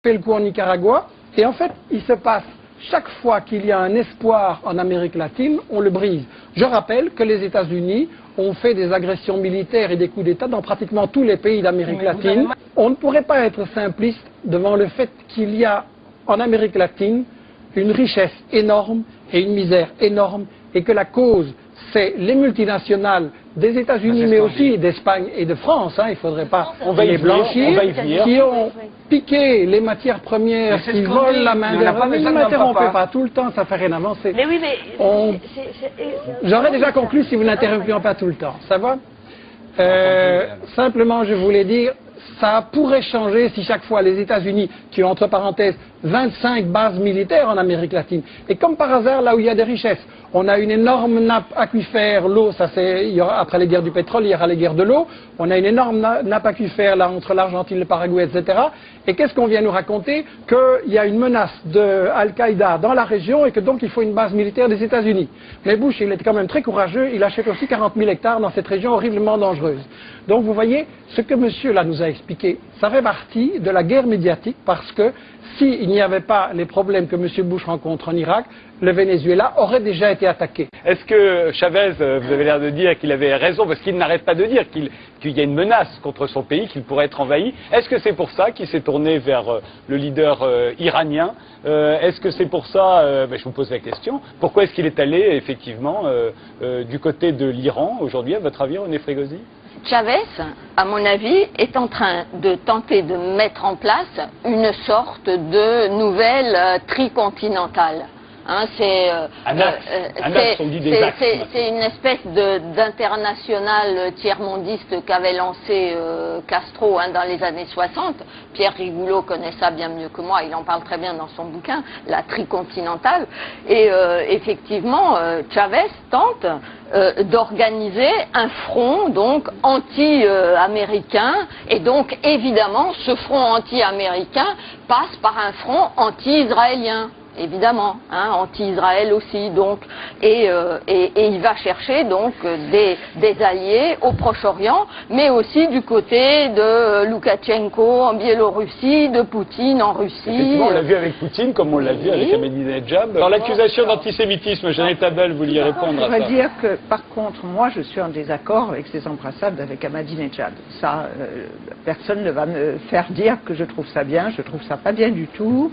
fait le coup en Nicaragua, et en fait, il se passe, chaque fois qu'il y a un espoir en Amérique latine, on le brise. Je rappelle que les États-Unis ont fait des agressions militaires et des coups d'État dans pratiquement tous les pays d'Amérique latine. On ne pourrait pas être simpliste devant le fait qu'il y a en Amérique latine une richesse énorme et une misère énorme, et que la cause, c'est les multinationales des États-Unis, mais aussi d'Espagne et de France, hein, il ne faudrait pas les blanchir, qui ont piqué les matières premières, qui volent la main-d'œuvre. Ne m'interrompez pas tout le temps, ça ne fait rien avancer. Mais oui, mais... J'aurais déjà conclu si vous n'interrompiez pas tout le temps, ça va? Simplement, je voulais dire, ça pourrait changer si chaque fois les États-Unis, qui ont entre parenthèses 25 bases militaires en Amérique latine, et comme par hasard, là où il y a des richesses, on a une énorme nappe aquifère, l'eau, ça c'est, après les guerres du pétrole, il y aura les guerres de l'eau, on a une énorme nappe aquifère là entre l'Argentine, le Paraguay, etc. Et qu'est-ce qu'on vient nous raconter? Qu'il y a une menace de Al-Qaïda dans la région et que donc il faut une base militaire des États-Unis. Mais Bush, il était quand même très courageux, il achète aussi 40 000 hectares dans cette région horriblement dangereuse. Donc vous voyez, ce que monsieur là nous a expliqué, ça fait partie de la guerre médiatique, parce que s'il n'y avait pas les problèmes que monsieur Bush rencontre en Irak, le Venezuela aurait déjà été attaqué. Est-ce que Chavez, vous avez l'air de dire qu'il avait raison, parce qu'il n'arrête pas de dire qu'il y a une menace contre son pays, qu'il pourrait être envahi. Est-ce que c'est pour ça qu'il s'est tourné vers le leader iranien? Est-ce que c'est pour ça, je vous pose la question, pourquoi est-ce qu'il est allé effectivement du côté de l'Iran aujourd'hui, à votre avis, René Frégosi? Chavez, à mon avis, est en train de tenter de mettre en place une sorte de nouvelle tricontinentale. Hein, c'est une espèce d'international tiers-mondiste qu'avait lancé Castro dans les années 60. Pierre Rigoulot connaît ça bien mieux que moi, il en parle très bien dans son bouquin, la tricontinentale. Et effectivement, Chavez tente d'organiser un front donc anti-américain, et donc évidemment ce front anti-américain passe par un front anti-israélien. Évidemment, hein, anti-Israël aussi, donc, et il va chercher donc des alliés au Proche-Orient, mais aussi du côté de Loukachenko en Biélorussie, de Poutine en Russie. Effectivement, on l'a vu avec Poutine, comme on l'a vu avec Ahmadinejad. Alors l'accusation d'antisémitisme, Jeannette Abel, vous vouliez répondre à ça? Je voudrais dire que, par contre, moi, je suis en désaccord avec ces embrassades avec Ahmadinejad. Ça, personne ne va me faire dire que je trouve ça bien, je trouve ça pas bien du tout.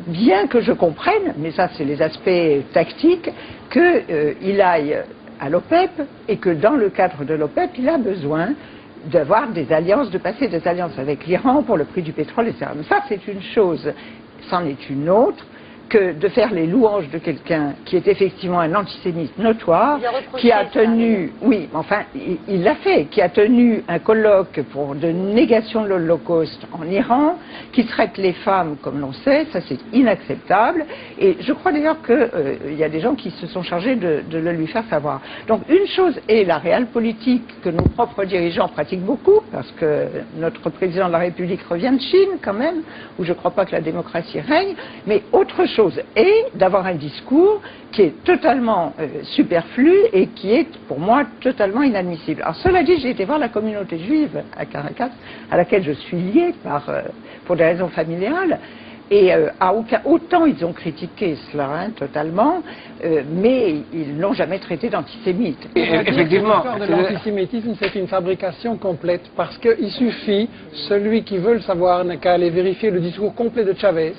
Bien que je comprenne, mais ça c'est les aspects tactiques, qu'il aille à l'OPEP et que dans le cadre de l'OPEP, il a besoin d'avoir des alliances, de passer des alliances avec l'Iran pour le prix du pétrole, etc. Mais ça c'est une chose, c'en est une autre, que de faire les louanges de quelqu'un qui est effectivement un antisémite notoire, qui a tenu, oui, enfin, il l'a fait, qui a tenu un colloque pour de négation de l'Holocauste en Iran, qui traite les femmes comme l'on sait, ça c'est inacceptable, et je crois d'ailleurs qu'il y a des gens qui se sont chargés de le lui faire savoir. Donc une chose est la réelle politique que nos propres dirigeants pratiquent beaucoup, parce que notre président de la République revient de Chine quand même, où je ne crois pas que la démocratie règne, mais autre chose est d'avoir un discours qui est totalement superflu et qui est pour moi totalement inadmissible. Alors cela dit, j'ai été voir la communauté juive à Caracas, à laquelle je suis lié pour des raisons familiales, et autant ils ont critiqué cela totalement, mais ils n'ont jamais traité d'antisémite. Effectivement, l'antisémitisme c'est une fabrication complète, parce qu'il suffit, celui qui veut le savoir n'a qu'à aller vérifier le discours complet de Chavez,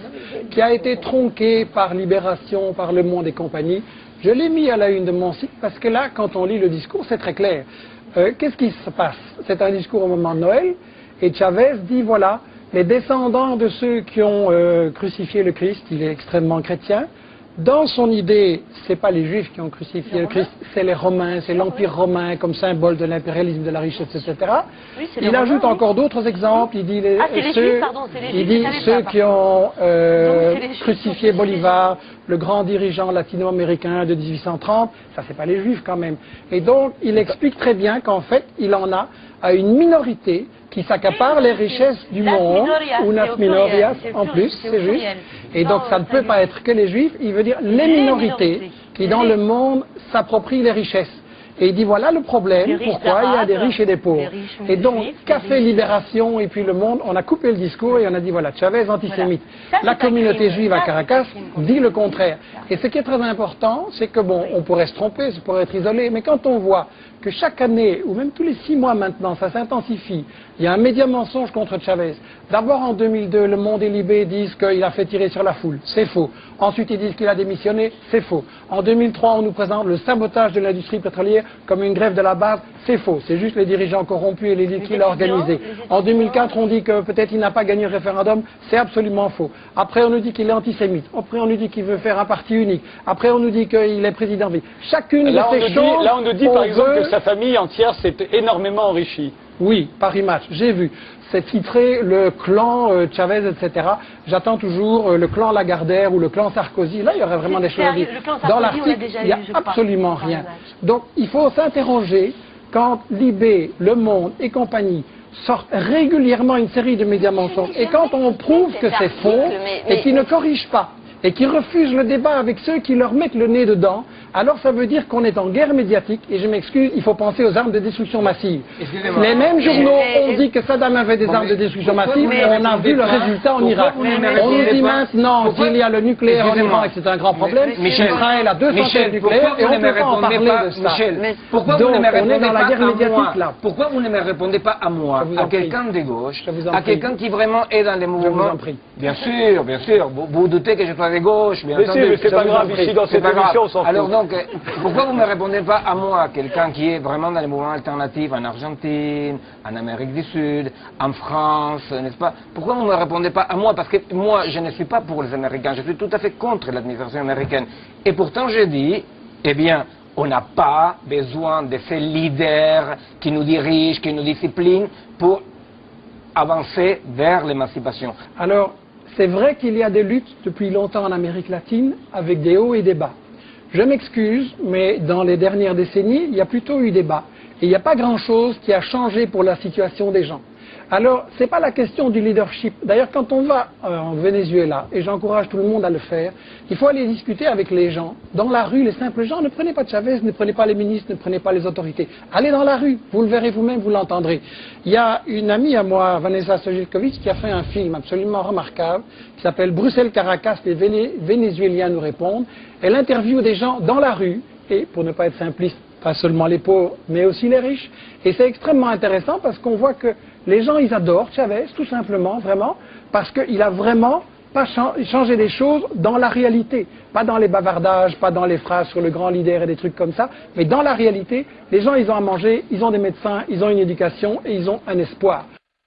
qui a été tronqué par Libération, par Le Monde et compagnie. Je l'ai mis à la une de mon site, parce que là, quand on lit le discours, c'est très clair. Qu'est-ce qui se passe? C'est un discours au moment de Noël, et Chavez dit, voilà, les descendants de ceux qui ont crucifié le Christ, il est extrêmement chrétien. Dans son idée, c'est pas les Juifs qui ont crucifié le Christ, c'est les Romains, c'est l'Empire romain comme symbole de l'impérialisme, de la richesse, etc. Oui, il ajoute encore d'autres exemples. Il dit ceux qui ont crucifié Bolivar, le grand dirigeant latino-américain de 1830, ça c'est pas les Juifs quand même. Et donc il explique très bien qu'en fait il en a à une minorité qui s'accapare les richesses du monde, ou nas minorias en plus, c'est juste. Et donc ça ne peut pas être que les Juifs, il veut dire les minorités qui dans le monde s'approprient les richesses. Et il dit voilà le problème, Les riches pourquoi il y a des riches et des pauvres. les riches Et donc, juifs, Café les riches- Libération et puis Le Monde, on a coupé le discours et on a dit voilà, Chavez antisémite. Voilà. Ça, La c'est un communauté crime. juive à Ça, c'est un Caracas crime contre dit le l'humanité. contraire. Et ce qui est très important, c'est que bon, on pourrait se tromper, ça pourrait être isolé, mais quand on voit que chaque année, ou même tous les 6 mois maintenant, ça s'intensifie, il y a un média mensonge contre Chavez. D'abord en 2002, Le Monde et Libé disent qu'il a fait tirer sur la foule, c'est faux. Ensuite, ils disent qu'il a démissionné, c'est faux. En 2003, on nous présente le sabotage de l'industrie pétrolière comme une grève de la base, c'est faux. C'est juste les dirigeants corrompus et l'élite qui l'a organisé. En 2004, on dit que peut-être il n'a pas gagné le référendum, c'est absolument faux. Après, on nous dit qu'il est antisémite. Après, on nous dit qu'il veut faire un parti unique. Après, on nous dit qu'il est président. Chacune Là, de on ces nous choses, dit, là, on nous dit par on exemple veut- que sa famille entière s'est énormément enrichie. Oui, Paris Match, j'ai vu. C'est titré le clan Chavez, etc. J'attends toujours le clan Lagardère ou le clan Sarkozy. Là, il y aurait vraiment des choses à dire. Le clan Sarkozy, Dans on l'a l'article, déjà il n'y a eu, je crois, absolument dans rien. le match. Donc, il faut s'interroger quand Libé, Le Monde et compagnie sortent régulièrement une série de médias mensonges. Et quand on prouve que c'est faux et qu'ils ne corrigent pas, et qui refusent le débat avec ceux qui leur mettent le nez dedans, alors ça veut dire qu'on est en guerre médiatique, et je m'excuse, il faut penser aux armes de destruction massive. Excusez-moi. Les mêmes journaux ont mais- dit que Saddam avait des armes de destruction pourquoi massive, vous et ne on a répondez vu le pas résultat en Pourquoi Irak. vous ne me On nous répondez dit pas maintenant Pourquoi qu'il y a le nucléaire en Excusez-moi. Iran et que c'est un grand problème. Michel, Israël a 200 Michel, nucléaires pourquoi et vous on ne ne me peut pas en répondez parler pas, de ça. Michel, pourquoi Donc, vous ne me on est répondez dans la pas guerre à médiatique, moi là. Pourquoi vous ne me répondez pas à moi, Je vous en à prie. quelqu'un de gauche, Je vous en à prie. quelqu'un qui vraiment est dans les mouvements en prie. Bien sûr, bien sûr. Vous vous doutez que je sois de gauche, bien Mais si, entendu. mais c'est Je pas vous grave, en prie. ici, dans C'est cette pas grave. émission, on s'en fout. Alors donc, pourquoi vous ne me répondez pas à moi, quelqu'un qui est vraiment dans les mouvements alternatifs en Argentine, en Amérique du Sud, en France, n'est-ce pas? Pourquoi vous ne me répondez pas à moi? Parce que moi, je ne suis pas pour les Américains, je suis tout à fait contre l'administration américaine. Et pourtant, je dis, eh bien, on n'a pas besoin de ces leaders qui nous dirigent, qui nous disciplinent pour avancer vers l'émancipation. Alors, c'est vrai qu'il y a des luttes depuis longtemps en Amérique latine avec des hauts et des bas. Je m'excuse, mais dans les dernières décennies, il y a plutôt eu des bas. Et il n'y a pas grand-chose qui a changé pour la situation des gens. Alors, ce n'est pas la question du leadership. D'ailleurs, quand on va en Venezuela, et j'encourage tout le monde à le faire, il faut aller discuter avec les gens. Dans la rue, les simples gens, ne prenez pas Chavez, ne prenez pas les ministres, ne prenez pas les autorités. Allez dans la rue, vous le verrez vous-même, vous l'entendrez. Il y a une amie à moi, Vanessa Sojilkovic, qui a fait un film absolument remarquable, qui s'appelle Bruxelles-Caracas, les Vénézuéliens nous répondent. Elle interviewe des gens dans la rue, et pour ne pas être simpliste, pas seulement les pauvres, mais aussi les riches. Et c'est extrêmement intéressant parce qu'on voit que les gens, ils adorent Chavez, tout simplement, vraiment, parce qu'il a vraiment pas changé les choses dans la réalité. Pas dans les bavardages, pas dans les phrases sur le grand leader et des trucs comme ça, mais dans la réalité, les gens, ils ont à manger, ils ont des médecins, ils ont une éducation et ils ont un espoir.